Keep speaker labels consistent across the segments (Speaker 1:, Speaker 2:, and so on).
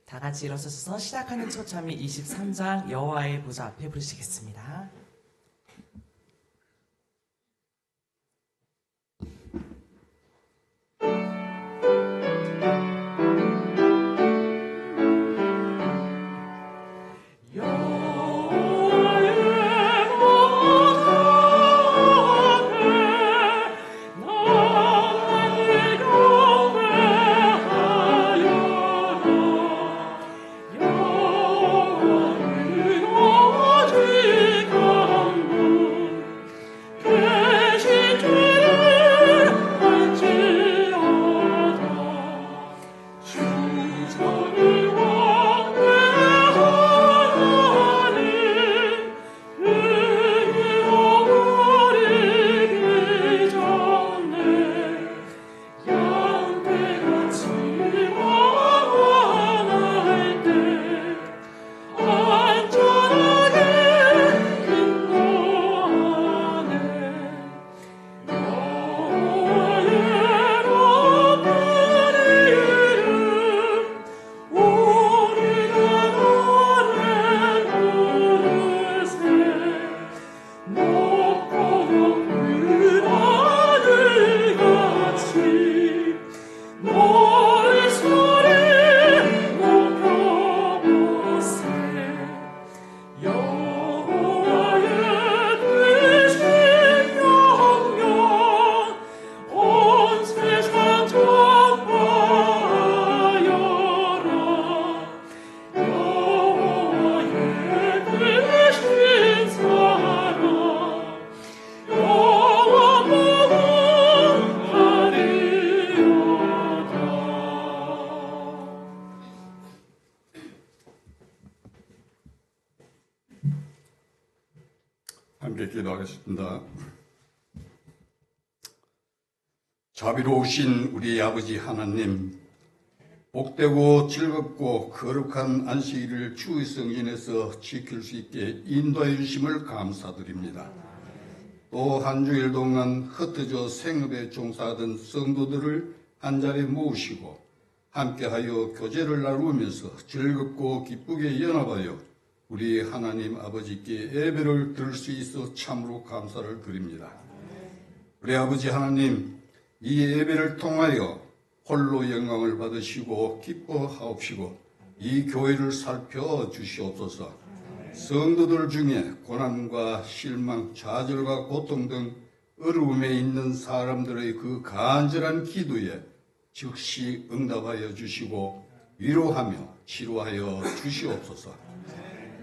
Speaker 1: 다 같이 일어서서 시작하는 처참히 23장 여호와의 보좌 앞에 부르시겠습니다.
Speaker 2: 함께 기도하겠습니다. 자비로우신 우리 아버지 하나님, 복되고 즐겁고 거룩한 안식일을 주의 성전에서 지킬 수 있게 인도해 주심을 감사드립니다. 또 한 주일 동안 흩어져 생업에 종사하던 성도들을 한자리에 모으시고 함께하여 교제를 나누면서 즐겁고 기쁘게 연합하여 우리 하나님 아버지께 예배를 드릴 수 있어 참으로 감사를 드립니다. 우리 아버지 하나님, 이 예배를 통하여 홀로 영광을 받으시고 기뻐하옵시고 이 교회를 살펴주시옵소서. 성도들 중에 고난과 실망, 좌절과 고통 등 어려움에 있는 사람들의 그 간절한 기도에 즉시 응답하여 주시고 위로하며 치료하여 주시옵소서.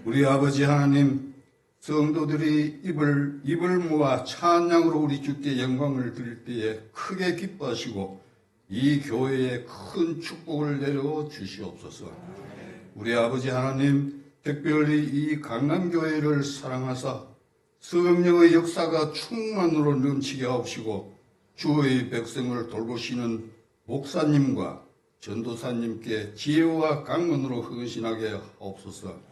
Speaker 2: 우리 아버지 하나님, 성도들이 입을 모아 찬양으로 우리 주께 영광을 드릴 때에 크게 기뻐하시고 이 교회에 큰 축복을 내려 주시옵소서. 우리 아버지 하나님, 특별히 이 강남교회를 사랑하사 성령의 역사가 충만으로 넘치게 하옵시고 주의 백성을 돌보시는 목사님과 전도사님께 지혜와 강건으로 헌신하게 하옵소서.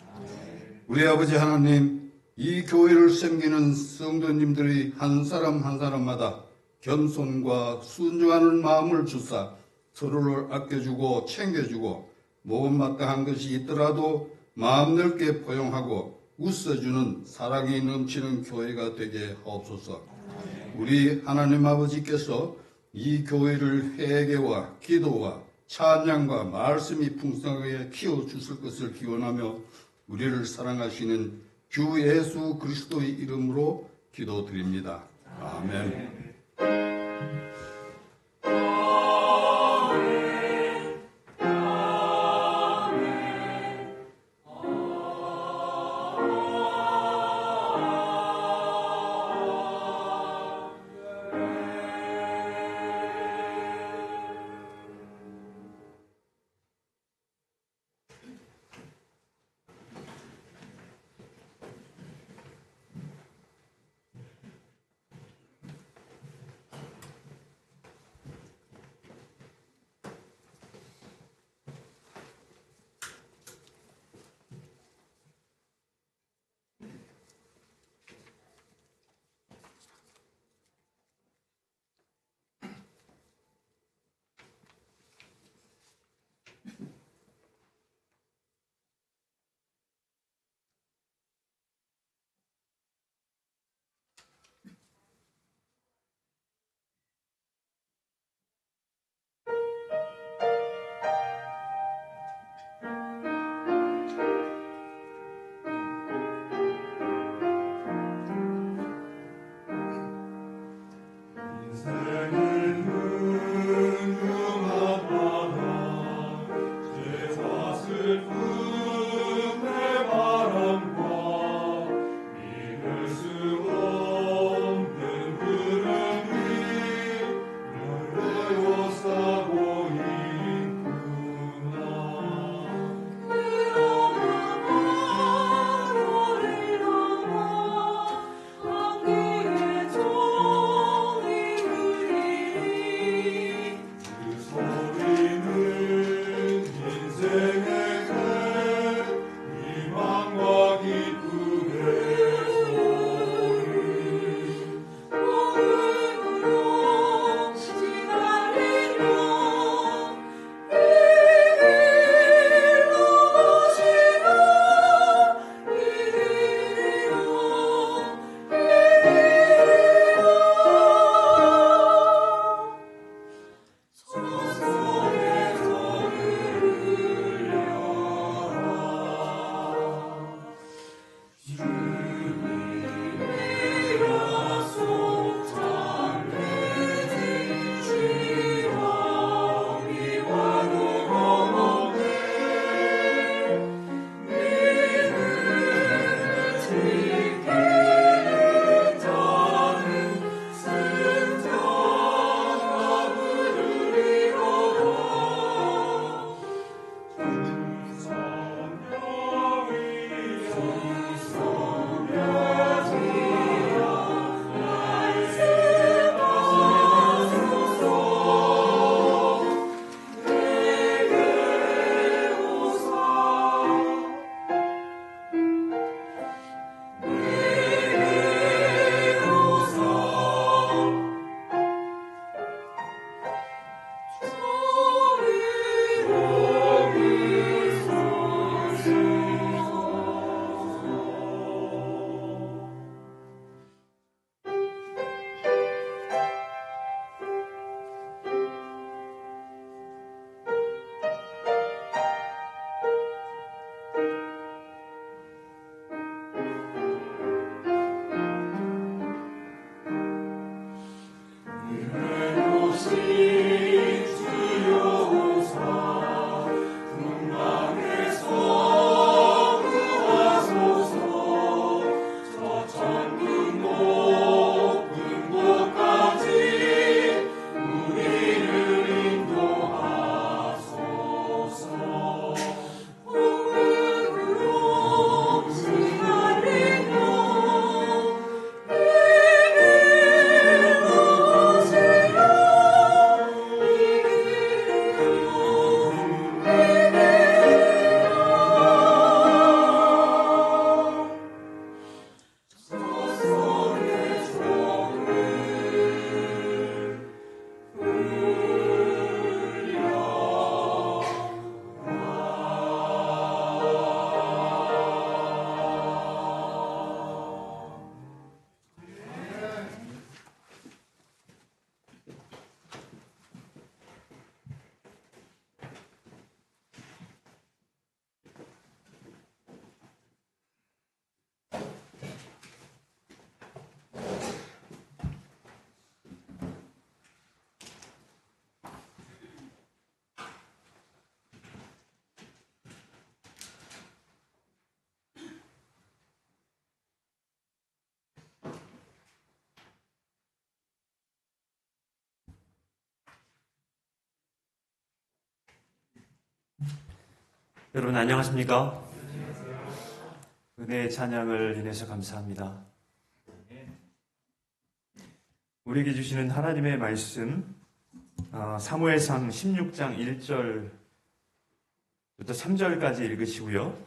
Speaker 2: 우리 아버지 하나님, 이 교회를 섬기는 성도님들이 한 사람 한 사람마다 겸손과 순종하는 마음을 주사 서로를 아껴주고 챙겨주고 못마땅한 것이 있더라도 마음 넓게 포용하고 웃어주는 사랑이 넘치는 교회가 되게 하옵소서. 우리 하나님 아버지께서 이 교회를 회개와 기도와 찬양과 말씀이 풍성하게 키워주실 것을 기원하며 우리를 사랑하시는 주 예수 그리스도의 이름으로 기도드립니다. 아멘.
Speaker 3: 여러분 안녕하십니까? 은혜의 찬양을 인해서 감사합니다. 우리에게 주시는 하나님의 말씀, 사무엘상 16장 1절부터 3절까지 읽으시고요.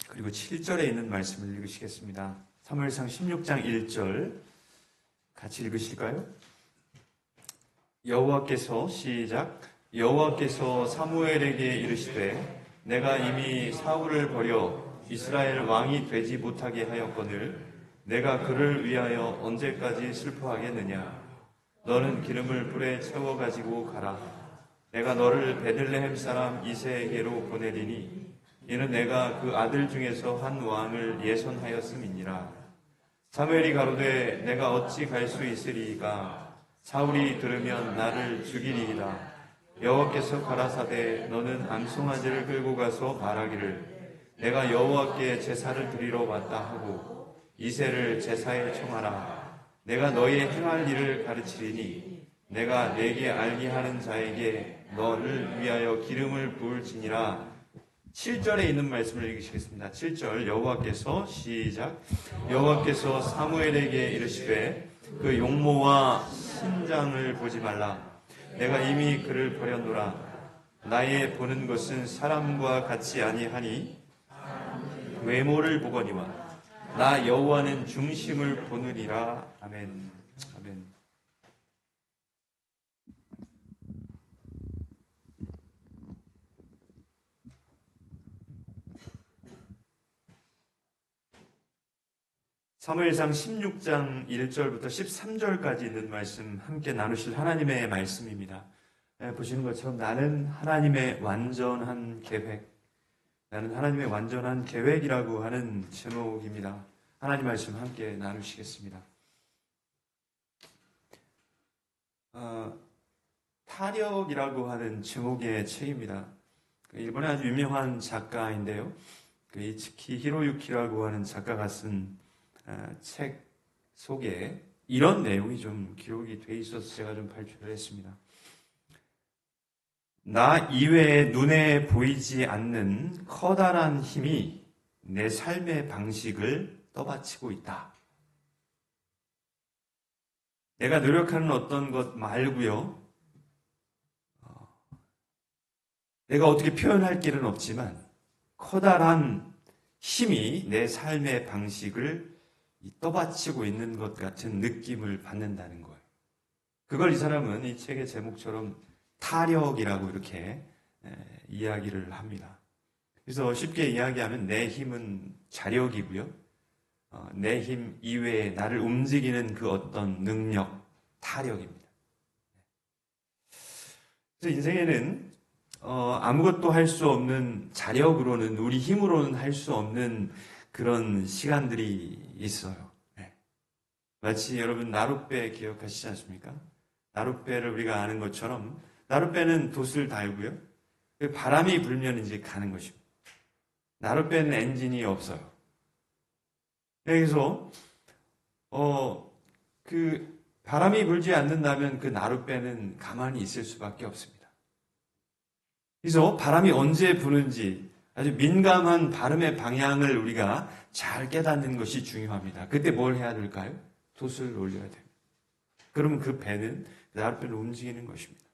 Speaker 3: 그리고 7절에 있는 말씀을 읽으시겠습니다. 사무엘상 16장 1절 같이 읽으실까요? 여호와께서 시작. 여호와께서 사무엘에게 이르시되 내가 이미 사울을 버려 이스라엘 왕이 되지 못하게 하였거늘 내가 그를 위하여 언제까지 슬퍼하겠느냐. 너는 기름을 불에 채워 가지고 가라. 내가 너를 베들레헴 사람 이새에게로 보내리니 이는 내가 그 아들 중에서 한 왕을 예선하였음이니라. 사무엘이 가로되 내가 어찌 갈 수 있으리이까. 사울이 들으면 나를 죽이리이다. 여호와께서 가라사대 너는 암송아지를 끌고 가서 말하기를 내가 여호와께 제사를 드리러 왔다 하고 이새를 제사에 청하라. 내가 너의 행할 일을 가르치리니 내가 내게 알게 하는 자에게 너를 위하여 기름을 부을지니라. 7절에 있는 말씀을 읽으시겠습니다. 7절 여호와께서 시작. 여호와께서 사무엘에게 이르시되 그 용모와 신장을 보지 말라. 내가 이미 그를 버렸노라. 나의 보는 것은 사람과 같이 아니하니 외모를 보거니와 나 여호와는 중심을 보느니라. 아멘. 아멘. 사무엘상 16장 1절부터 13절까지 있는 말씀 함께 나누실 하나님의 말씀입니다. 보시는 것처럼 나는 하나님의 완전한 계획, 나는 하나님의 완전한 계획이라고 하는 제목입니다. 하나님 말씀 함께 나누시겠습니다. 타력이라고 하는 제목의 책입니다. 일본의 아주 유명한 작가인데요. 이츠키 히로유키라고 하는 작가가 쓴 책 속에 이런 내용이 좀 기록이 돼 있어서 제가 좀 발표를 했습니다. 나 이외에 눈에 보이지 않는 커다란 힘이 내 삶의 방식을 떠받치고 있다. 내가 노력하는 어떤 것 말고요. 내가 어떻게 표현할 길은 없지만 커다란 힘이 내 삶의 방식을 떠받치고 있는 것 같은 느낌을 받는다는 거예요. 그걸 이 사람은 이 책의 제목처럼 타력이라고 이렇게 이야기를 합니다. 그래서 쉽게 이야기하면 내 힘은 자력이고요. 내 힘 이외에 나를 움직이는 그 어떤 능력, 타력입니다. 그래서 인생에는 아무것도 할 수 없는 자력으로는, 우리 힘으로는 할 수 없는 그런 시간들이 있어요. 마치 여러분 나룻배 기억하시지 않습니까? 나룻배를 우리가 아는 것처럼 나룻배는 돛을 달고요. 바람이 불면 이제 가는 것입니다. 나룻배는 엔진이 없어요. 그래서 그 바람이 불지 않는다면 그 나룻배는 가만히 있을 수밖에 없습니다. 그래서 바람이 언제 부는지 아주 민감한 발음의 방향을 우리가 잘 깨닫는 것이 중요합니다. 그때 뭘 해야 될까요? 돛을 올려야 됩니다. 그러면 그 배는, 나룻배는 움직이는 것입니다.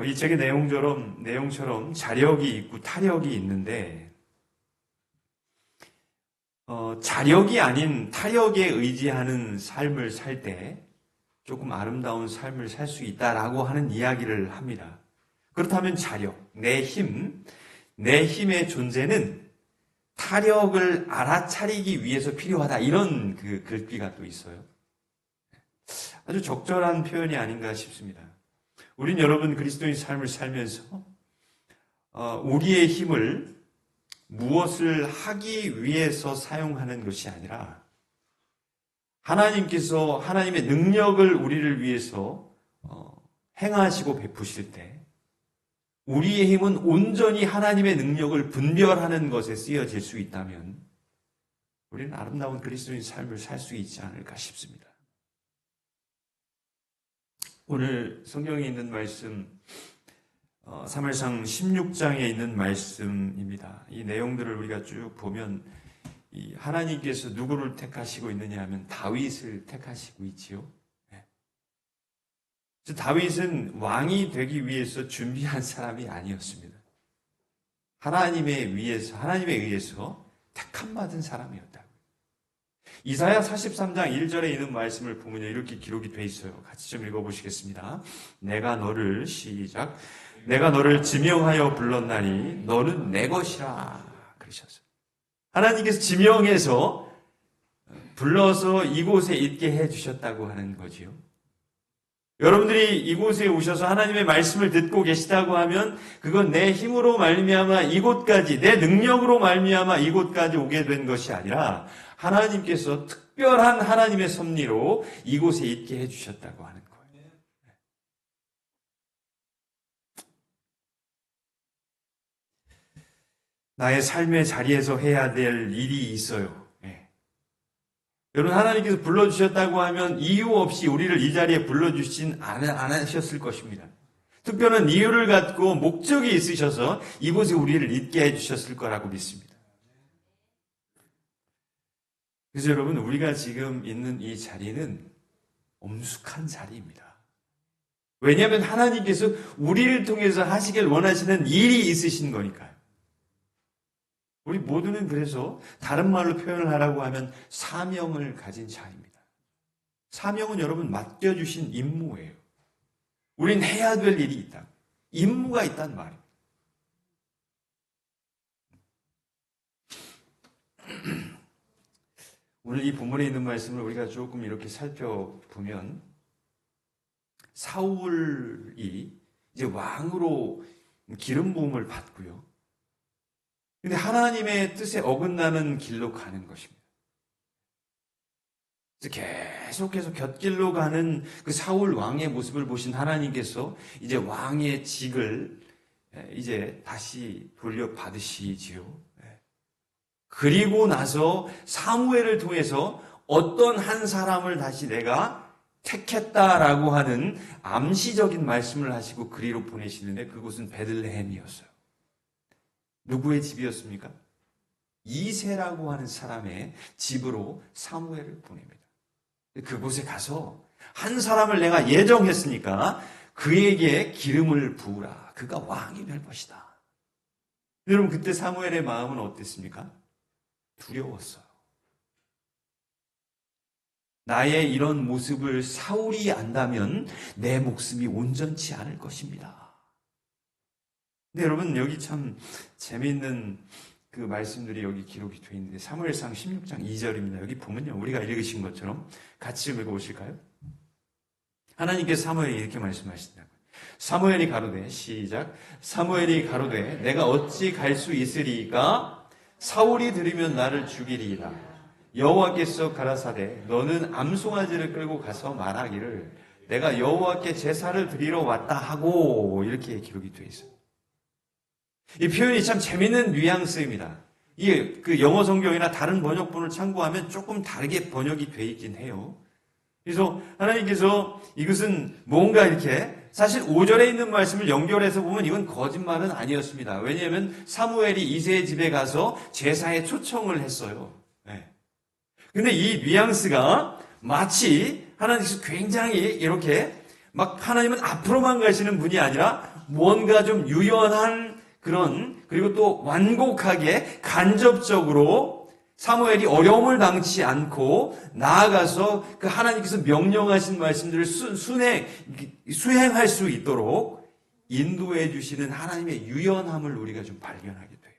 Speaker 3: 이 책의 내용처럼 자력이 있고 타력이 있는데, 자력이 아닌 타력에 의지하는 삶을 살 때 조금 아름다운 삶을 살 수 있다라고 하는 이야기를 합니다. 그렇다면 자력, 내 힘의 존재는 타력을 알아차리기 위해서 필요하다. 이런 그 글귀가 또 있어요. 아주 적절한 표현이 아닌가 싶습니다. 우린 여러분 그리스도인 삶을 살면서 우리의 힘을 무엇을 하기 위해서 사용하는 것이 아니라 하나님께서 하나님의 능력을 우리를 위해서 행하시고 베푸실 때 우리의 힘은 온전히 하나님의 능력을 분별하는 것에 쓰여질 수 있다면 우리는 아름다운 그리스도인 삶을 살 수 있지 않을까 싶습니다. 오늘 성경에 있는 말씀 사무엘상 16장에 있는 말씀입니다. 이 내용들을 우리가 쭉 보면 이 하나님께서 누구를 택하시고 있느냐 하면 다윗을 택하시고 있지요. 다윗은 왕이 되기 위해서 준비한 사람이 아니었습니다. 하나님에 의해서 택함 받은 사람이었다. 이사야 43장 1절에 있는 말씀을 보면 이렇게 기록이 돼 있어요. 같이 좀 읽어보시겠습니다. 내가 너를 시작. 내가 너를 지명하여 불렀나니 너는 내 것이라 그러셨어요. 하나님께서 지명해서 불러서 이곳에 있게 해주셨다고 하는 거지요. 여러분들이 이곳에 오셔서 하나님의 말씀을 듣고 계시다고 하면 그건 내 힘으로 말미암아 이곳까지, 내 능력으로 말미암아 이곳까지 오게 된 것이 아니라 하나님께서 특별한 하나님의 섭리로 이곳에 있게 해주셨다고 하는 거예요. 나의 삶의 자리에서 해야 될 일이 있어요. 여러분, 하나님께서 불러주셨다고 하면 이유 없이 우리를 이 자리에 불러주신 안 하셨을 것입니다. 특별한 이유를 갖고 목적이 있으셔서 이곳에 우리를 있게 해주셨을 거라고 믿습니다. 그래서 여러분, 우리가 지금 있는 이 자리는 엄숙한 자리입니다. 왜냐하면 하나님께서 우리를 통해서 하시길 원하시는 일이 있으신 거니까요. 우리 모두는 그래서 다른 말로 표현을 하라고 하면 사명을 가진 자입니다. 사명은 여러분 맡겨주신 임무예요. 우린 해야 될 일이 있다. 임무가 있단 말이에요. 오늘 이 본문에 있는 말씀을 우리가 조금 이렇게 살펴보면 사울이 이제 왕으로 기름 부음을 받고요. 근데 하나님의 뜻에 어긋나는 길로 가는 것입니다. 계속해서 곁길로 가는 그 사울 왕의 모습을 보신 하나님께서 이제 왕의 직을 이제 다시 돌려받으시지요. 그리고 나서 사무엘을 통해서 어떤 한 사람을 다시 내가 택했다라고 하는 암시적인 말씀을 하시고 그리로 보내시는데 그곳은 베들레헴이었어요. 누구의 집이었습니까? 이새라고 하는 사람의 집으로 사무엘을 보냅니다. 그곳에 가서 한 사람을 내가 예정했으니까 그에게 기름을 부으라. 그가 왕이 될 것이다. 여러분, 그때 사무엘의 마음은 어땠습니까? 두려웠어요. 나의 이런 모습을 사울이 안다면 내 목숨이 온전치 않을 것입니다. 근데 여러분, 여기 참 재미있는 그 말씀들이 여기 기록이 되어 있는데 사무엘상 16장 2절입니다. 여기 보면요, 우리가 읽으신 것처럼 같이 좀 읽어보실까요? 하나님께서 사무엘에게 이렇게 말씀하신다고요. 사무엘이 가로되, 시작. 사무엘이 가로되 내가 어찌 갈 수 있으리까? 사울이 들으면 나를 죽이리이다. 여호와께서 가라사대 너는 암송아지를 끌고 가서 말하기를 내가 여호와께 제사를 드리러 왔다 하고, 이렇게 기록이 되어 있어요. 이 표현이 참 재밌는 뉘앙스입니다. 이게 그 영어 성경이나 다른 번역본을 참고하면 조금 다르게 번역이 되어 있긴 해요. 그래서 하나님께서 이것은 뭔가 이렇게 사실 5절에 있는 말씀을 연결해서 보면 이건 거짓말은 아니었습니다. 왜냐하면 사무엘이 이새의 집에 가서 제사에 초청을 했어요. 근데 이 뉘앙스가 마치 하나님께서 굉장히 이렇게 막 하나님은 앞으로만 가시는 분이 아니라 뭔가 좀 유연한 그런, 그리고 또 완곡하게 간접적으로 사무엘이 어려움을 당치 않고 나아가서 그 하나님께서 명령하신 말씀들을 수행할 수 있도록 인도해 주시는 하나님의 유연함을 우리가 좀 발견하게 돼요.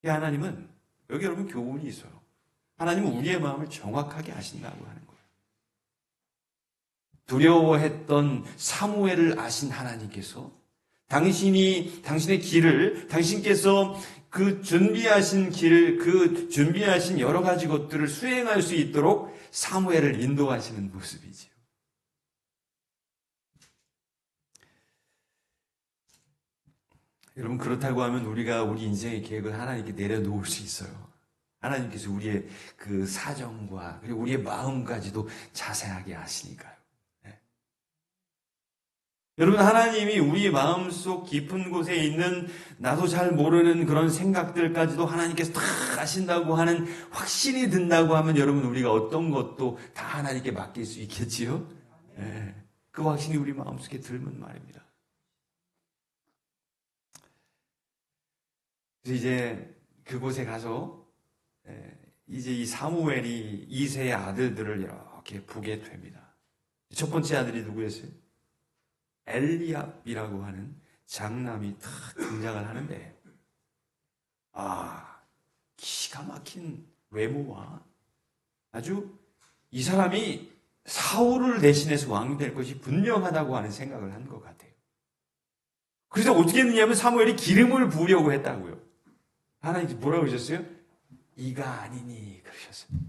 Speaker 3: 이 하나님은, 여기 여러분 교훈이 있어요. 하나님은 우리의 마음을 정확하게 아신다고 하는 거예요. 두려워했던 사무엘을 아신 하나님께서 당신의 길을, 당신께서 그 준비하신 길, 그 준비하신 여러 가지 것들을 수행할 수 있도록 사무엘을 인도하시는 모습이지요. 여러분, 그렇다고 하면 우리가 우리 인생의 계획을 하나님께 내려놓을 수 있어요. 하나님께서 우리의 그 사정과 그리고 우리의 마음까지도 자세하게 아시니까요. 여러분, 하나님이 우리 마음속 깊은 곳에 있는 나도 잘 모르는 그런 생각들까지도 하나님께서 다 아신다고 하는 확신이 든다고 하면 여러분, 우리가 어떤 것도 다 하나님께 맡길 수 있겠지요? 예, 그 확신이 우리 마음속에 들면 말입니다. 그래서 이제 그곳에 가서 이제 이 사무엘이 이새의 아들들을 이렇게 보게 됩니다. 첫 번째 아들이 누구였어요? 엘리압이라고 하는 장남이 탁 등장을 하는데, 기가 막힌 외모와 아주 이 사람이 사울을 대신해서 왕이 될 것이 분명하다고 하는 생각을 한 것 같아요. 그래서 어떻게 했느냐면 사무엘이 기름을 부으려고 했다고요. 하나님께서 뭐라고 그러셨어요? 이가 아니니 그러셨어요.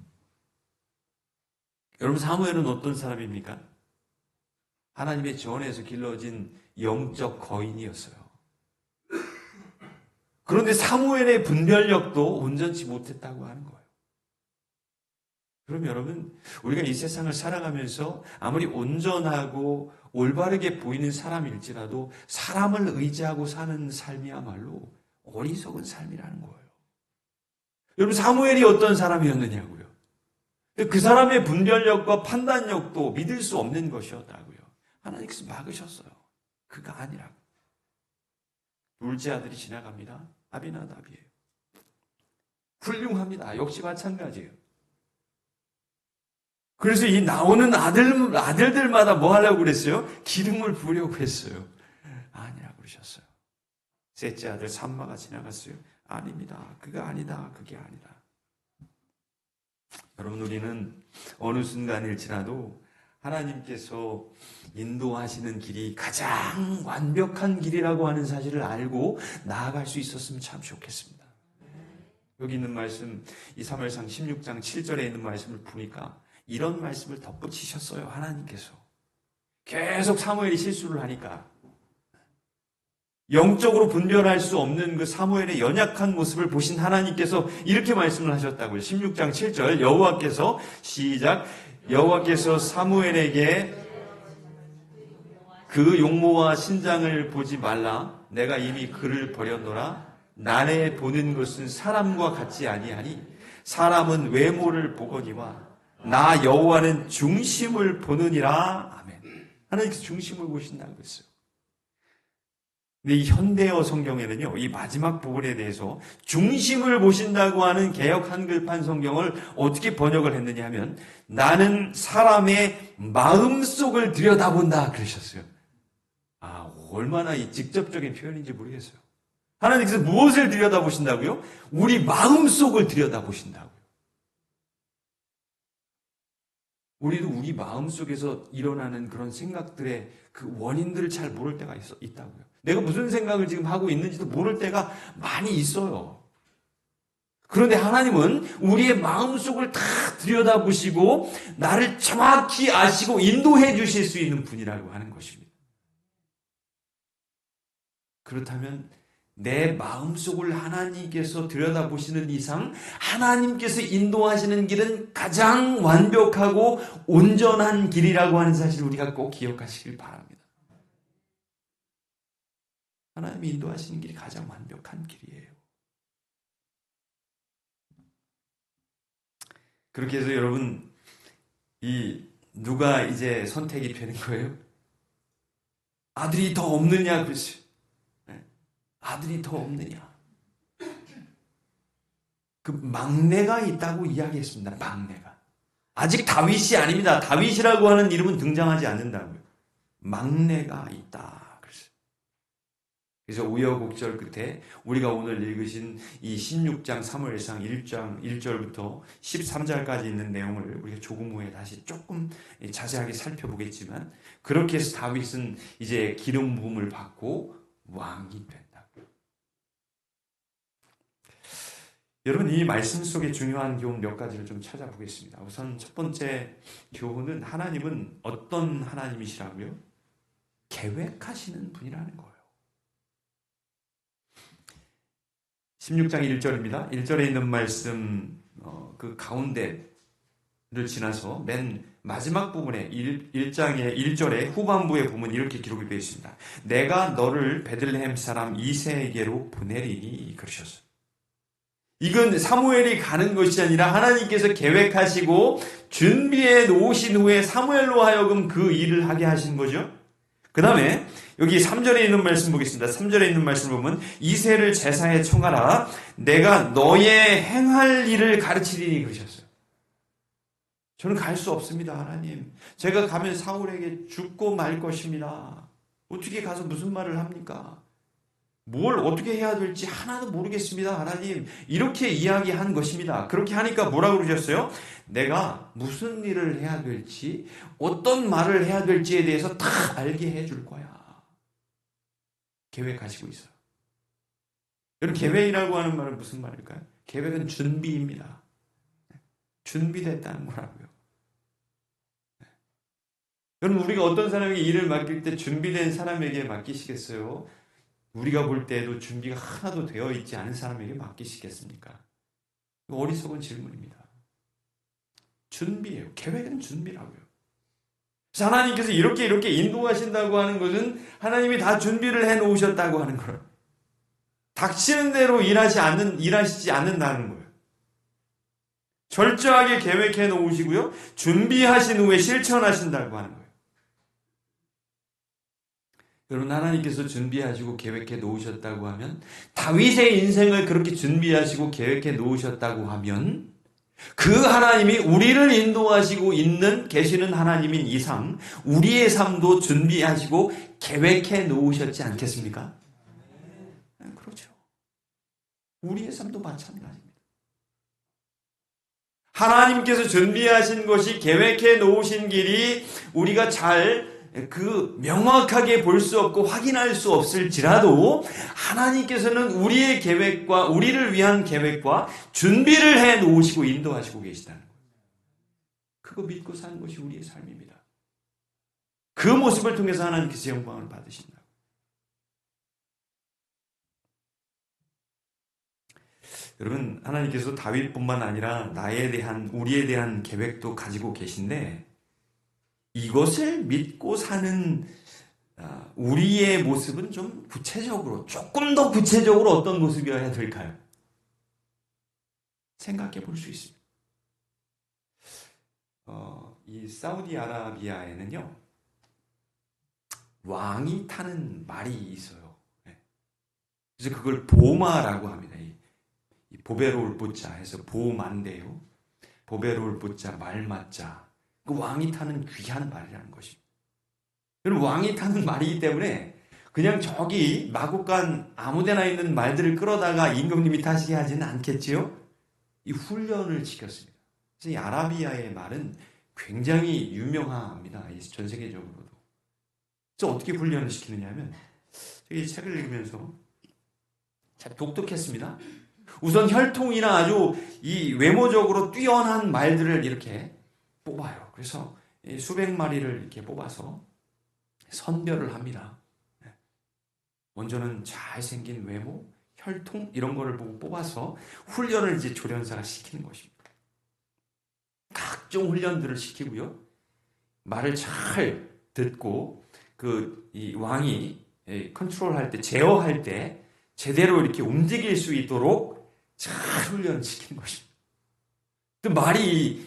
Speaker 3: 여러분, 사무엘은 어떤 사람입니까? 하나님의 전에서 길러진 영적 거인이었어요. 그런데 사무엘의 분별력도 온전치 못했다고 하는 거예요. 그럼 여러분, 우리가 이 세상을 살아가면서 아무리 온전하고 올바르게 보이는 사람일지라도 사람을 의지하고 사는 삶이야말로 어리석은 삶이라는 거예요. 여러분, 사무엘이 어떤 사람이었느냐고요? 그 사람의 분별력과 판단력도 믿을 수 없는 것이었다고요. 하나님께서 막으셨어요. 그가 아니라고. 둘째 아들이 지나갑니다. 아비나답이에요. 훌륭합니다. 역시 마찬가지예요. 그래서 이 나오는 아들들마다 뭐 하려고 그랬어요? 기름을 부으려고 했어요. 아니라고 그러셨어요. 셋째 아들 삼마가 지나갔어요. 아닙니다. 그가 아니다. 그게 아니다. 여러분, 우리는 어느 순간일지라도 하나님께서 인도하시는 길이 가장 완벽한 길이라고 하는 사실을 알고 나아갈 수 있었으면 참 좋겠습니다. 여기 있는 말씀, 이 사무엘상 16장 7절에 있는 말씀을 보니까 이런 말씀을 덧붙이셨어요. 하나님께서. 계속 사무엘이 실수를 하니까 영적으로 분별할 수 없는 그 사무엘의 연약한 모습을 보신 하나님께서 이렇게 말씀을 하셨다고요. 16장 7절 여호와께서 시작. 여호와께서 사무엘에게 그 용모와 신장을 보지 말라. 내가 이미 그를 버렸노라. 난에 보는 것은 사람과 같지 아니하니 사람은 외모를 보거니와 나 여호와는 중심을 보느니라. 아멘. 하나님께서 중심을 보신다고 했어요. 근데 이 현대어 성경에는요, 이 마지막 부분에 대해서 중심을 보신다고 하는 개역 한글판 성경을 어떻게 번역을 했느냐 하면 나는 사람의 마음속을 들여다본다 그러셨어요. 얼마나 이 직접적인 표현인지 모르겠어요. 하나님께서 무엇을 들여다보신다고요? 우리 마음속을 들여다보신다고요. 우리도 우리 마음속에서 일어나는 그런 생각들의 그 원인들을 잘 모를 때가 있다고요. 내가 무슨 생각을 지금 하고 있는지도 모를 때가 많이 있어요. 그런데 하나님은 우리의 마음속을 다 들여다보시고 나를 정확히 아시고 인도해 주실 수 있는 분이라고 하는 것입니다. 그렇다면 내 마음속을 하나님께서 들여다보시는 이상 하나님께서 인도하시는 길은 가장 완벽하고 온전한 길이라고 하는 사실을 우리가 꼭 기억하시길 바랍니다. 하나님이 인도하시는 길이 가장 완벽한 길이에요. 그렇게 해서 여러분, 누가 이제 선택이 되는 거예요? 아들이 더 없느냐 그랬어요. 아들이 더 없느냐. 그 막내가 있다고 이야기했습니다. 막내가. 아직 다윗이 아닙니다. 다윗이라고 하는 이름은 등장하지 않는다고요. 막내가 있다. 그래서 우여곡절 끝에 우리가 오늘 읽으신 이 16장 사무엘상 1장 1절부터 13절까지 있는 내용을 우리가 조금 후에 다시 조금 자세하게 살펴보겠지만 그렇게 해서 다윗은 이제 기름 부음을 받고 왕이 된다. 여러분, 이 말씀 속에 중요한 교훈 몇 가지를 좀 찾아보겠습니다. 우선 첫 번째 교훈은 하나님은 어떤 하나님이시라고요? 계획하시는 분이라는 거예요. 16장 1절입니다. 1절에 있는 말씀 그 가운데 지나서 맨 마지막 부분에 1장의 1절의 후반부에 보면 이렇게 기록이 되어 있습니다. 내가 너를 베들레헴 사람 이새에게로 보내리니 그러셨어요. 이건 사무엘이 가는 것이 아니라 하나님께서 계획하시고 준비해 놓으신 후에 사무엘로 하여금 그 일을 하게 하신 거죠. 그 다음에 여기 3절에 있는 말씀 보겠습니다. 3절에 있는 말씀을 보면 이새를 제사에 청하라. 내가 너의 행할 일을 가르치리니 그러셨어요. 저는 갈 수 없습니다, 하나님. 제가 가면 사울에게 죽고 말 것입니다. 어떻게 가서 무슨 말을 합니까? 뭘 어떻게 해야 될지 하나도 모르겠습니다, 하나님. 이렇게 이야기한 것입니다. 그렇게 하니까 뭐라고 그러셨어요? 내가 무슨 일을 해야 될지, 어떤 말을 해야 될지에 대해서 다 알게 해줄 거야. 계획하시고 있어요. 여러분, 계획이라고 하는 말은 무슨 말일까요? 계획은 준비입니다. 준비됐다는 거라고요. 여러분, 우리가 어떤 사람에게 일을 맡길 때 준비된 사람에게 맡기시겠어요? 우리가 볼 때에도 준비가 하나도 되어 있지 않은 사람에게 맡기시겠습니까? 어리석은 질문입니다. 준비예요. 계획은 준비라고요. 그래서 하나님께서 이렇게 인도하신다고 하는 것은 하나님이 다 준비를 해 놓으셨다고 하는 거예요. 닥치는 대로 일하시지 않는다는 거예요. 철저하게 계획해 놓으시고요. 준비하신 후에 실천하신다고 하는 거예요. 여러분, 하나님께서 준비하시고 계획해 놓으셨다고 하면, 다윗의 인생을 그렇게 준비하시고 계획해 놓으셨다고 하면, 그 하나님이 우리를 인도하시고 계시는 하나님인 이상 우리의 삶도 준비하시고 계획해 놓으셨지 않겠습니까? 그렇죠. 우리의 삶도 마찬가지입니다. 하나님께서 준비하신 것이, 계획해 놓으신 길이 우리가 잘 명확하게 볼 수 없고 확인할 수 없을지라도 하나님께서는 우리의 계획과 우리를 위한 계획과 준비를 해 놓으시고 인도하시고 계시다는 거예요. 그거 믿고 사는 것이 우리의 삶입니다. 그 모습을 통해서 하나님께서 영광을 받으신다. 여러분, 하나님께서 다윗뿐만 아니라 우리에 대한 계획도 가지고 계신데, 이것을 믿고 사는 우리의 모습은 좀 조금 더 구체적으로 어떤 모습이어야 될까요? 생각해 볼 수 있습니다. 이 사우디아라비아에는요, 왕이 타는 말이 있어요. 그래서 그걸 보마라고 합니다. 이 보베로울 보자 해서 보마인데요. 보베로울 보자, 말맞자. 그 왕이 타는 귀한 말이라는 것입니다. 그럼 왕이 타는 말이기 때문에 그냥 저기 마국간 아무데나 있는 말들을 끌어다가 임금님이 타시게 하지는 않겠지요? 이 훈련을 시켰습니다. 그래서 이 아라비아의 말은 굉장히 유명합니다. 전 세계적으로도. 그래서 어떻게 훈련을 시키느냐 하면, 이 책을 읽으면서 참 독특했습니다. 우선 혈통이나 아주 이 외모적으로 뛰어난 말들을 이렇게 뽑아요. 그래서 수백 마리를 이렇게 뽑아서 선별을 합니다. 먼저는 잘생긴 외모, 혈통 이런 거를 보고 뽑아서 훈련을 이제 조련사가 시키는 것입니다. 각종 훈련들을 시키고요. 말을 잘 듣고 이 왕이 컨트롤할 때, 제어할 때 제대로 이렇게 움직일 수 있도록 잘 훈련을 시키는 것입니다.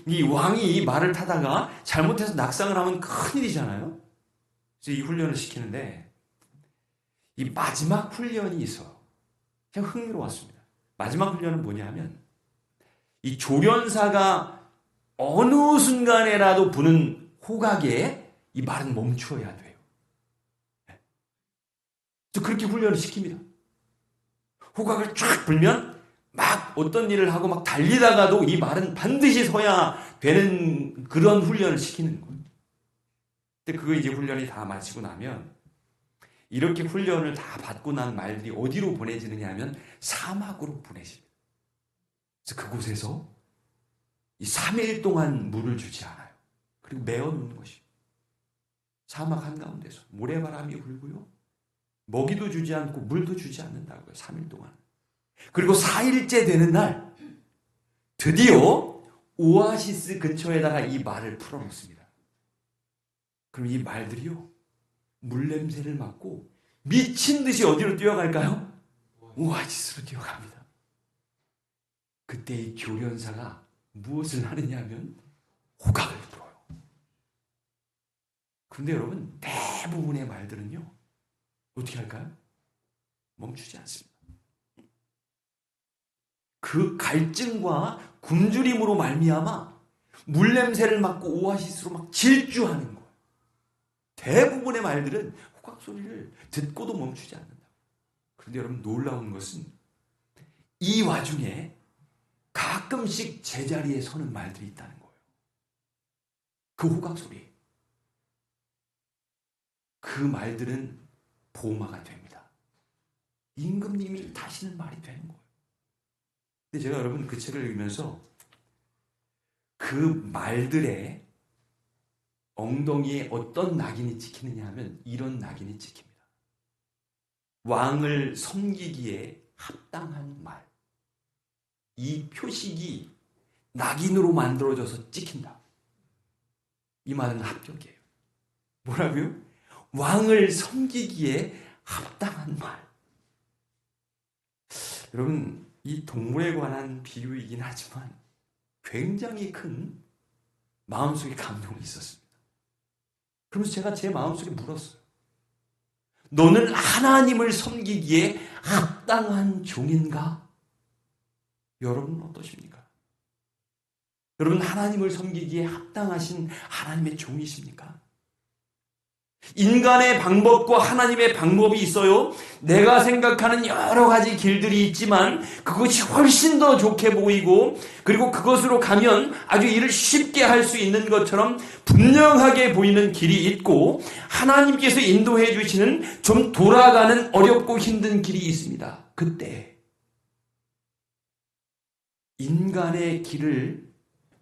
Speaker 3: 이 왕이 말을 타다가 잘못해서 낙상을 하면 큰일이잖아요. 그래서 이 훈련을 시키는데, 이 마지막 훈련이 있어요. 그냥 흥미로웠습니다. 마지막 훈련은 뭐냐면, 이 조련사가 어느 순간에라도 부는 호각에 이 말은 멈추어야 돼요. 그래서 그렇게 훈련을 시킵니다. 호각을 쫙 불면 막 어떤 일을 하고 막 달리다가도 이 말은 반드시 서야 되는 그런 훈련을 시키는 거예요. 근데 그거 이제 훈련이 다 마치고 나면, 이렇게 훈련을 다 받고 난 말들이 어디로 보내지느냐 하면 사막으로 보내집니다. 그래서 그곳에서 이 3일 동안 물을 주지 않아요. 그리고 메어놓는 것입니다. 사막 한가운데서 모래바람이 불고요. 먹이도 주지 않고 물도 주지 않는다고요. 3일 동안. 그리고 4일째 되는 날 드디어
Speaker 4: 오아시스 근처에다가 이 말을 풀어놓습니다. 그럼 이 말들이요, 물냄새를 맡고 미친 듯이 어디로 뛰어갈까요? 오아시스로 뛰어갑니다. 그때 이 교련사가 무엇을 하느냐 하면 호각을 불어요. 그런데 여러분, 대부분의 말들은요, 어떻게 할까요? 멈추지 않습니다. 그 갈증과 굶주림으로 말미암아 물냄새를 맡고 오아시스로 막 질주하는 거예요. 대부분의 말들은 호각 소리를 듣고도 멈추지 않는다. 그런데 여러분, 놀라운 것은 이 와중에 가끔씩 제자리에 서는 말들이 있다는 거예요. 그 호각 소리. 그 말들은 보마가 됩니다. 임금님이 다시는 말이 되는 거예요. 근데 제가 여러분 그 책을 읽으면서 그 말들의 엉덩이에 어떤 낙인이 찍히느냐 하면 이런 낙인이 찍힙니다. 왕을 섬기기에 합당한 말. 이 표식이 낙인으로 만들어져서 찍힌다. 이 말은 합격이에요. 뭐라고요? 왕을 섬기기에 합당한 말. 여러분, 이 동물에 관한 비유이긴 하지만 굉장히 큰 마음속에 감동이 있었습니다. 그러면서 제가 제 마음속에 물었어요. 너는 하나님을 섬기기에 합당한 종인가? 여러분은 어떠십니까? 여러분, 하나님을 섬기기에 합당하신 하나님의 종이십니까? 인간의 방법과 하나님의 방법이 있어요. 내가 생각하는 여러 가지 길들이 있지만 그것이 훨씬 더 좋게 보이고, 그리고 그것으로 가면 아주 일을 쉽게 할 수 있는 것처럼 분명하게 보이는 길이 있고, 하나님께서 인도해 주시는 좀 돌아가는 어렵고 힘든 길이 있습니다. 그때 인간의 길을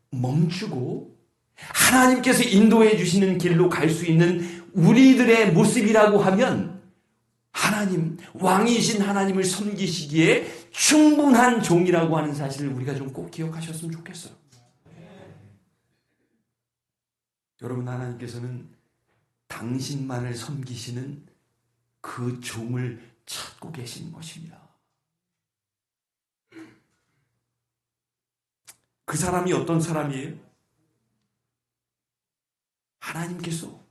Speaker 4: 멈추고 하나님께서 인도해 주시는 길로 갈 수 있는 우리들의 모습이라고 하면 하나님, 왕이신 하나님을 섬기시기에 충분한 종이라고 하는 사실을 우리가 좀 꼭 기억하셨으면 좋겠어요. 여러분, 하나님께서는 당신만을 섬기시는 그 종을 찾고 계신 것입니다. 그 사람이 어떤 사람이에요? 하나님께서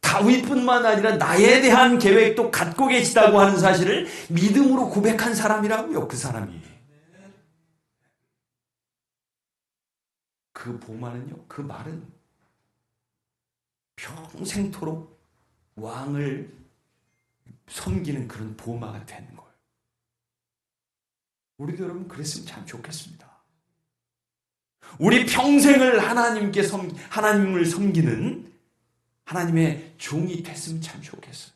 Speaker 4: 다윗뿐만 아니라 나에 대한 계획도 갖고 계시다고 하는 사실을 믿음으로 고백한 사람이라고요. 그 사람이. 그 보마는요, 그 말은 평생토록 왕을 섬기는 그런 보마가 되는 거예요. 우리도 여러분 그랬으면 참 좋겠습니다. 우리 평생을 하나님을 섬기는 하나님의 종이 됐으면 참 좋겠어요.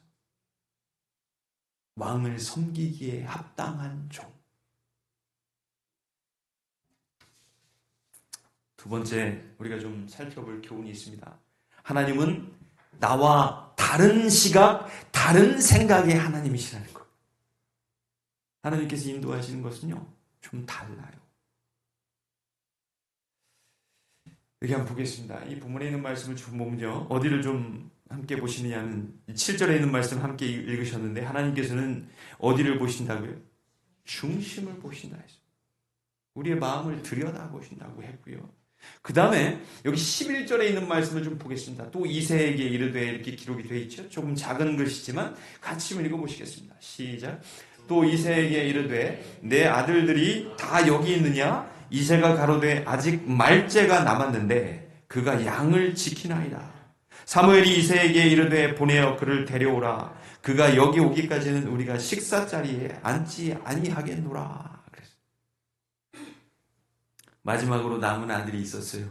Speaker 4: 왕을 섬기기에 합당한 종. 두 번째, 우리가 좀 살펴볼 교훈이 있습니다. 하나님은 나와 다른 시각, 다른 생각의 하나님이시라는 것. 하나님께서 인도하시는 것은요, 좀 달라요. 여기 한번 보겠습니다. 이 본문에 있는 말씀을 좀 보면요, 어디를 좀 함께 보시느냐는 7절에 있는 말씀 함께 읽으셨는데, 하나님께서는 어디를 보신다고요? 중심을 보신다 했어요. 우리의 마음을 들여다보신다고 했고요. 그 다음에 여기 11절에 있는 말씀을 좀 보겠습니다. 또 이새에게 이르되, 이렇게 기록이 되어 있죠. 조금 작은 글씨지만 같이 좀 읽어보시겠습니다. 시작. 또 이새에게 이르되, 내 아들들이 다 여기 있느냐? 이새가 가로되, 아직 말째가 남았는데 그가 양을 지키나이다. 사무엘이 이새에게 이르되, 보내어 그를 데려오라. 그가 여기 오기까지는 우리가 식사 자리에 앉지 아니하겠노라. 그랬어요. 마지막으로 남은 아들이 있었어요.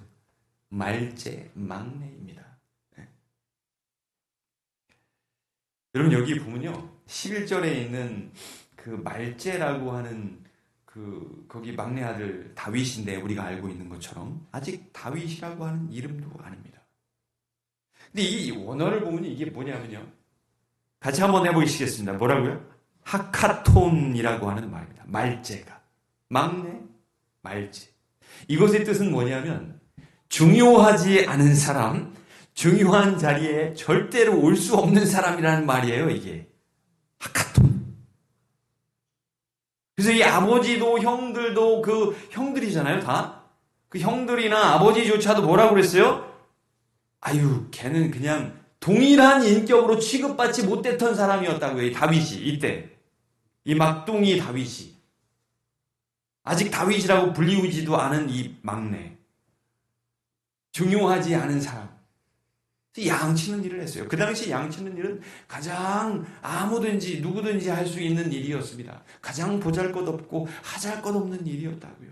Speaker 4: 말째, 막내입니다. 네. 여러분, 여기 보면요, 11절에 있는 그 말째라고 하는 거기 막내 아들 다윗인데, 우리가 알고 있는 것처럼 아직 다윗이라고 하는 이름도 아닙니다. 근데 이 원어를 보면 이게 뭐냐면요, 같이 한번 해보시겠습니다. 뭐라고요? 하카톤이라고 하는 말입니다. 말째가. 막내, 말째. 이것의 뜻은 뭐냐면 중요하지 않은 사람, 중요한 자리에 절대로 올 수 없는 사람이라는 말이에요, 이게. 하카톤. 그래서 이 아버지도 형들도 그 형들이잖아요, 다. 그 형들이나 아버지조차도 뭐라고 그랬어요? 아유, 걔는 그냥 동일한 인격으로 취급받지 못했던 사람이었다고요, 이 다윗이, 이때. 이 막둥이 다윗이. 아직 다윗이라고 불리우지도 않은 이 막내. 중요하지 않은 사람. 양치는 일을 했어요. 그 당시 양치는 일은 가장 아무든지 누구든지 할 수 있는 일이었습니다. 가장 보잘것없고 하잘것없는 일이었다고요.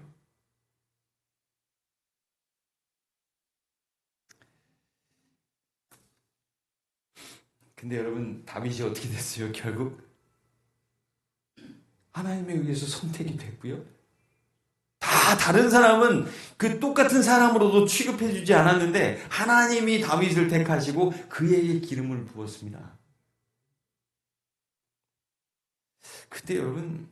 Speaker 4: 근데 여러분, 다윗이 어떻게 됐어요? 결국 하나님에 의해서 선택이 됐고요. 다 다른 사람은 그 똑같은 사람으로도 취급해주지 않았는데 하나님이 다윗을 택하시고 그에게 기름을 부었습니다. 그때 여러분,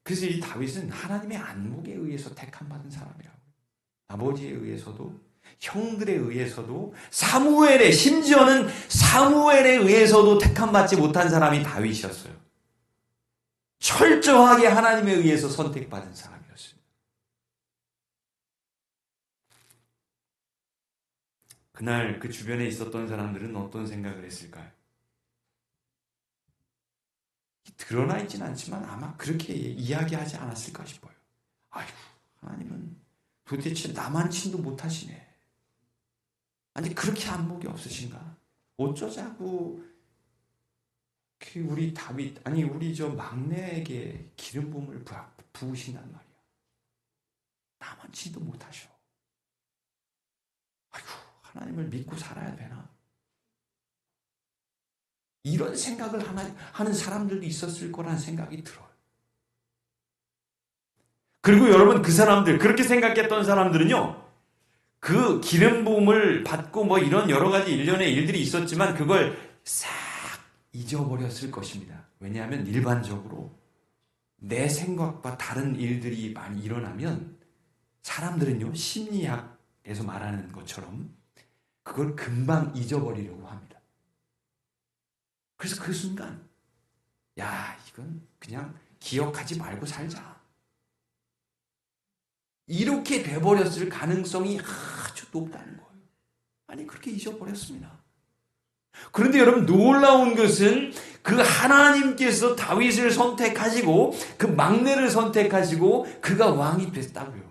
Speaker 4: 그래서 이 다윗은 하나님의 안목에 의해서 택함받은 사람이라고요. 아버지에 의해서도 형들에 의해서도 사무엘에, 심지어는 사무엘에 의해서도 택함받지 못한 사람이 다윗이었어요. 철저하게 하나님에 의해서 선택받은 사람이었습니다. 그날 그 주변에 있었던 사람들은 어떤 생각을 했을까요? 드러나 있지는 않지만 아마 그렇게 이야기하지 않았을까 싶어요. 아이고, 하나님은 도대체 나만 친도 못하시네. 아니, 그렇게 안목이 없으신가? 어쩌자고 우리 다윗, 아니 우리 저 막내에게 기름 부음을 부으신단 말이야. 나만 친도 못하셔. 아이고, 하나님을 믿고 살아야 되나? 이런 생각을 하는 사람들도 있었을 거라는 생각이 들어요. 그리고 여러분, 그 사람들, 그렇게 생각했던 사람들은요, 그 기름 부음을 받고 뭐 이런 여러 가지 일련의 일들이 있었지만 그걸 싹 잊어버렸을 것입니다. 왜냐하면 일반적으로 내 생각과 다른 일들이 많이 일어나면 사람들은요, 심리학에서 말하는 것처럼 그걸 금방 잊어버리려고 합니다. 그래서 그 순간, 야, 이건 그냥 기억하지 말고 살자. 이렇게 돼버렸을 가능성이 아주 높다는 거예요. 아니, 그렇게 잊어버렸습니다. 그런데 여러분, 놀라운 것은 그 하나님께서 다윗을 선택하시고 그 막내를 선택하시고 그가 왕이 됐다고요.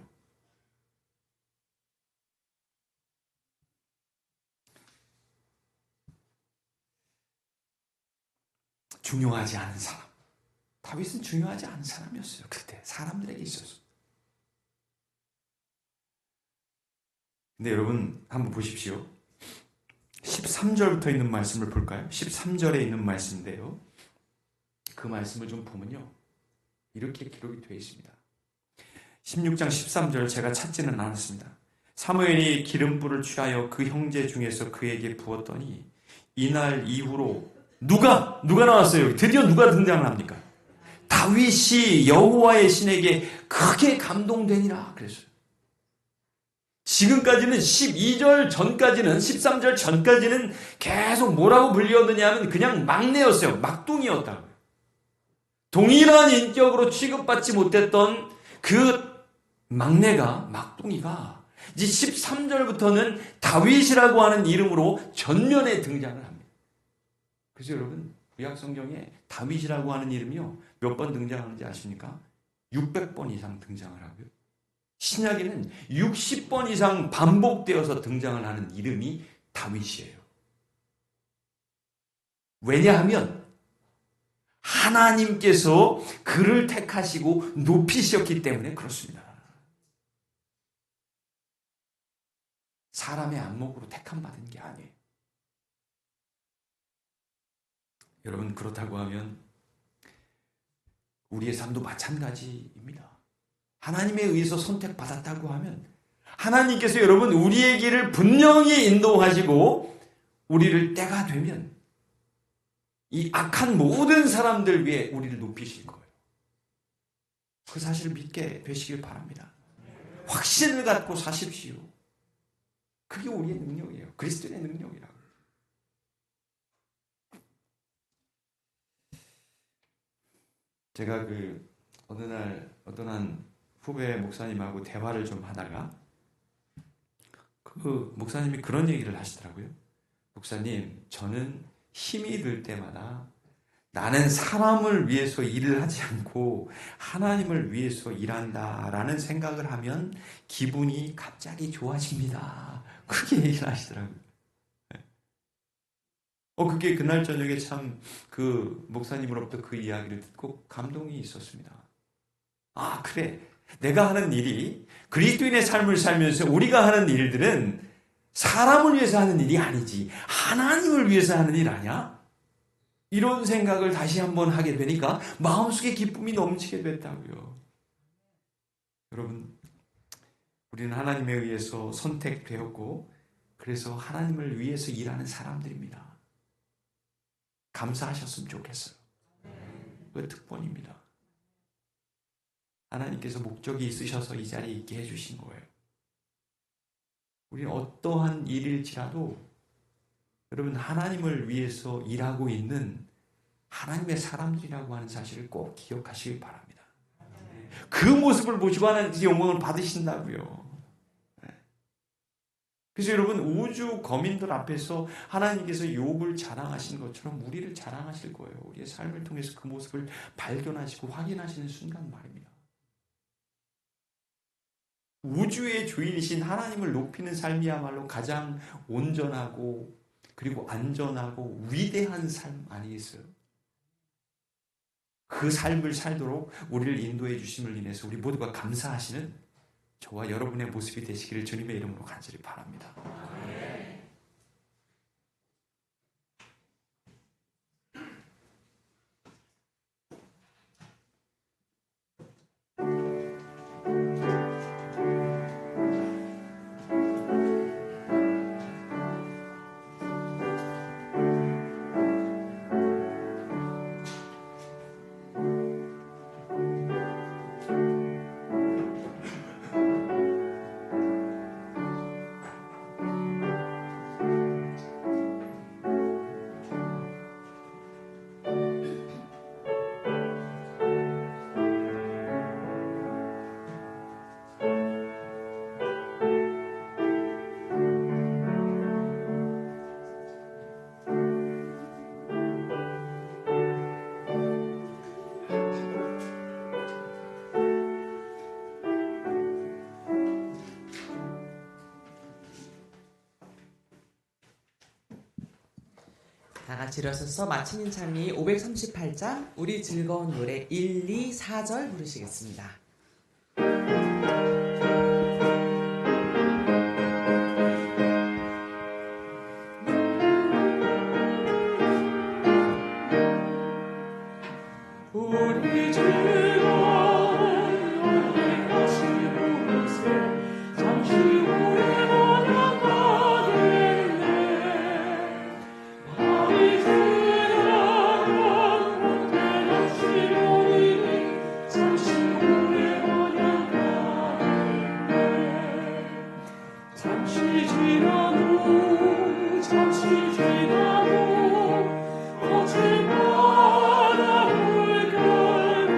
Speaker 4: 중요하지 않은 사람. 다윗은 중요하지 않은 사람이었어요. 그때 사람들에게 있었어요. 근데 여러분, 한번 보십시오. 13절부터 있는 말씀을 볼까요? 13절에 있는 말씀인데요. 그 말씀을 좀 보면요, 이렇게 기록이 되어 있습니다. 16장 13절, 제가 찾지는 않았습니다. 사무엘이 기름불을 취하여 그 형제 중에서 그에게 부었더니 이날 이후로 누가 나왔어요? 드디어 누가 등장을 합니까? 다윗이 여호와의 신에게 크게 감동되니라 그랬어요. 지금까지는 12절 전까지는, 13절 전까지는 계속 뭐라고 불리웠느냐 하면 그냥 막내였어요. 막둥이였다고요. 동일한 인격으로 취급받지 못했던 그 막둥이가 이제 13절부터는 다윗이라고 하는 이름으로 전면에 등장을 합니다. 그래서 여러분, 구약 성경에 다윗이라고 하는 이름이요, 몇 번 등장하는지 아십니까? 600번 이상 등장을 하고요. 신약에는 60번 이상 반복되어서 등장을 하는 이름이 다윗이에요. 왜냐하면 하나님께서 그를 택하시고 높이셨기 때문에 그렇습니다. 사람의 안목으로 택함받은 게 아니에요. 여러분, 그렇다고 하면 우리의 삶도 마찬가지입니다. 하나님에 의해서 선택받았다고 하면 하나님께서 여러분 우리의 길을 분명히 인도하시고 우리를 때가 되면 이 악한 모든 사람들 위해 우리를 높이실 거예요. 그 사실을 믿게 되시길 바랍니다. 확신을 갖고 사십시오. 그게 우리의 능력이에요. 그리스도의 능력이라고. 제가 어느 날 어떤 한 후배 목사님하고 대화를 좀 하다가 그 목사님이 그런 얘기를 하시더라고요. 목사님, 저는 힘이 들 때마다 나는 사람을 위해서 일을 하지 않고 하나님을 위해서 일한다라는 생각을 하면 기분이 갑자기 좋아집니다. 그렇게 얘기를 하시더라고요. 그게 그날 저녁에 참 그 목사님으로부터 그 이야기를 듣고 감동이 있었습니다. 아, 그래. 내가 하는 일이 그리스도인의 삶을 살면서 우리가 하는 일들은 사람을 위해서 하는 일이 아니지 하나님을 위해서 하는 일 아니야? 이런 생각을 다시 한번 하게 되니까 마음속에 기쁨이 넘치게 됐다고요. 여러분, 우리는 하나님에 의해서 선택되었고 그래서 하나님을 위해서 일하는 사람들입니다. 감사하셨으면 좋겠어요. 그 특권입니다. 하나님께서 목적이 있으셔서 이 자리에 있게 해주신 거예요. 우리는 어떠한 일일지라도 여러분 하나님을 위해서 일하고 있는 하나님의 사람들이라고 하는 사실을 꼭 기억하시기 바랍니다. 그 모습을 보시고 하나님께서 영광을 받으신다고요. 그래서 여러분 우주 거민들 앞에서 하나님께서 욥을 자랑하신 것처럼 우리를 자랑하실 거예요. 우리의 삶을 통해서 그 모습을 발견하시고 확인하시는 순간 말입니다. 우주의 주인이신 하나님을 높이는 삶이야말로 가장 온전하고 그리고 안전하고 위대한 삶 아니겠어요? 그 삶을 살도록 우리를 인도해 주심을 인해서 우리 모두가 감사하시는 저와 여러분의 모습이 되시기를 주님의 이름으로 간절히 바랍니다.
Speaker 1: 다 같이 일어서서 마치는 찬미 538장 우리 즐거운 노래 1, 2, 4절 부르시겠습니다.
Speaker 5: 우리 즐거운 노래 다시 부르세 잠시 후에 번영하겠네 밤이 지나간 곳에 다시 보리니 잠시 후에 번영하겠네 잠시 지나도 어제보다 물결과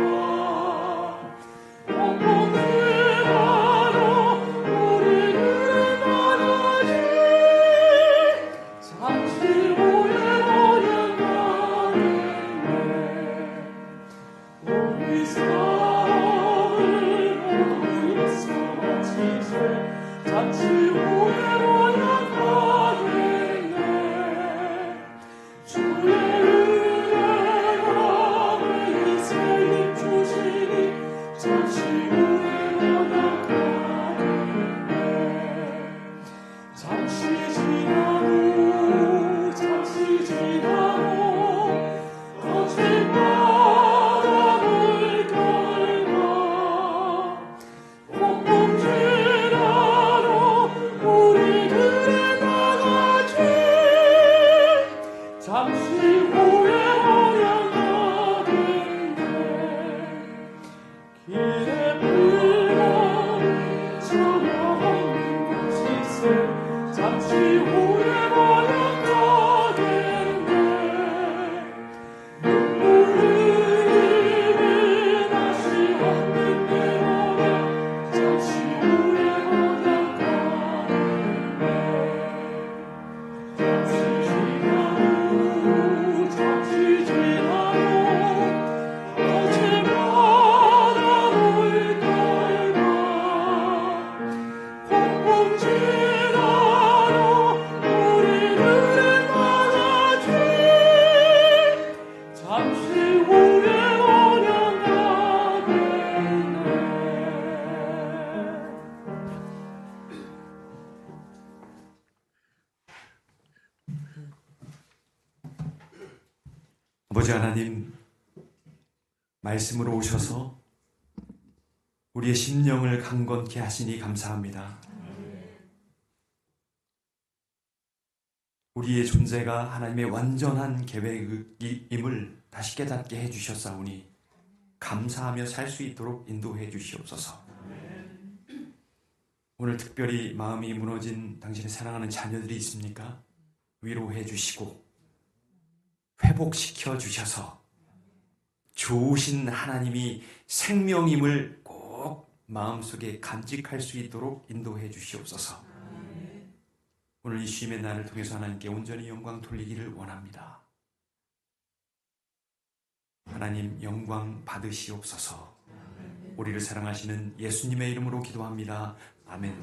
Speaker 4: 아버지 하나님, 말씀으로 오셔서 우리의 심령을 강건케 하시니 감사합니다. 우리의 존재가 하나님의 완전한 계획임을 다시 깨닫게 해주셨사오니 감사하며 살 수 있도록 인도해 주시옵소서. 오늘 특별히 마음이 무너진 당신의 사랑하는 자녀들이 있습니까? 위로해 주시고 회복시켜 주셔서 좋으신 하나님이 생명임을 꼭 마음속에 간직할 수 있도록 인도해 주시옵소서. 오늘 이 쉼의 날을 통해서 하나님께 온전히 영광 돌리기를 원합니다. 하나님 영광 받으시옵소서. 우리를 사랑하시는 예수님의 이름으로 기도합니다. 아멘.